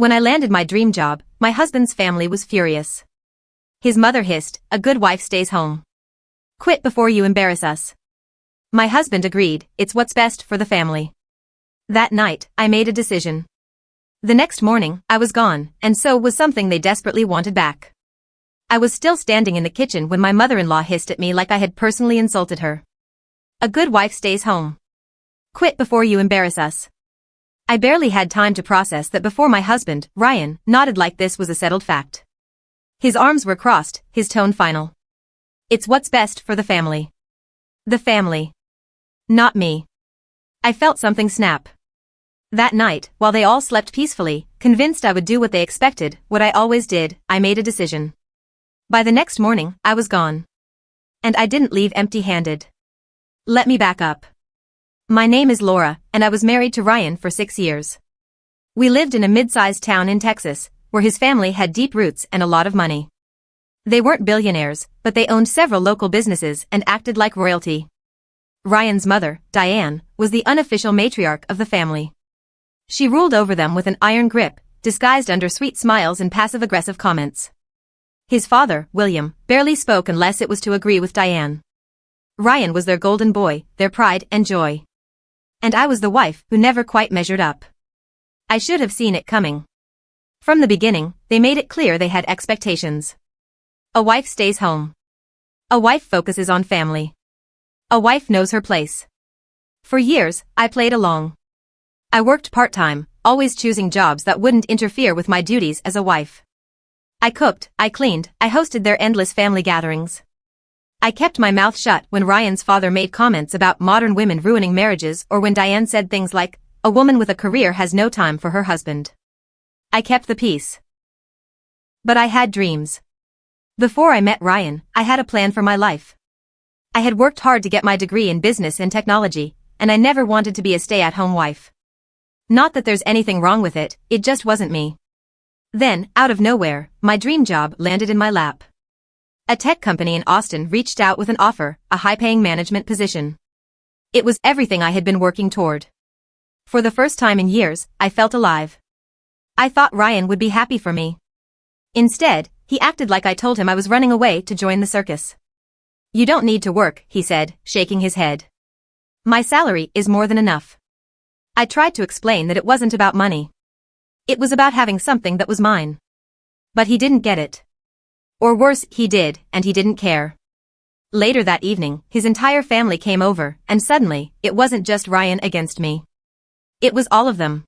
When I landed my dream job, my husband's family was furious. His mother hissed, "A good wife stays home. Quit before you embarrass us." My husband agreed, "It's what's best for the family." That night, I made a decision. The next morning, I was gone, and so was something they desperately wanted back. I was still standing in the kitchen when my mother-in-law hissed at me like I had personally insulted her. "A good wife stays home. Quit before you embarrass us." I barely had time to process that before my husband, Ryan, nodded like this was a settled fact. His arms were crossed, his tone final. "It's what's best for the family." The family. Not me. I felt something snap. That night, while they all slept peacefully, convinced I would do what they expected, what I always did, I made a decision. By the next morning, I was gone. And I didn't leave empty-handed. Let me back up. My name is Laura, and I was married to Ryan for 6 years. We lived in a mid-sized town in Texas, where his family had deep roots and a lot of money. They weren't billionaires, but they owned several local businesses and acted like royalty. Ryan's mother, Diane, was the unofficial matriarch of the family. She ruled over them with an iron grip, disguised under sweet smiles and passive-aggressive comments. His father, William, barely spoke unless it was to agree with Diane. Ryan was their golden boy, their pride and joy. And I was the wife who never quite measured up. I should have seen it coming. From the beginning, they made it clear they had expectations. A wife stays home. A wife focuses on family. A wife knows her place. For years, I played along. I worked part-time, always choosing jobs that wouldn't interfere with my duties as a wife. I cooked, I cleaned, I hosted their endless family gatherings. I kept my mouth shut when Ryan's father made comments about modern women ruining marriages or when Diane said things like, "A woman with a career has no time for her husband." I kept the peace. But I had dreams. Before I met Ryan, I had a plan for my life. I had worked hard to get my degree in business and technology, and I never wanted to be a stay-at-home wife. Not that there's anything wrong with it, it just wasn't me. Then, out of nowhere, my dream job landed in my lap. A tech company in Austin reached out with an offer, a high-paying management position. It was everything I had been working toward. For the first time in years, I felt alive. I thought Ryan would be happy for me. Instead, he acted like I told him I was running away to join the circus. "You don't need to work," he said, shaking his head. "My salary is more than enough." I tried to explain that it wasn't about money. It was about having something that was mine. But he didn't get it. Or worse, he did, and he didn't care. Later that evening, his entire family came over, and suddenly, it wasn't just Ryan against me. It was all of them.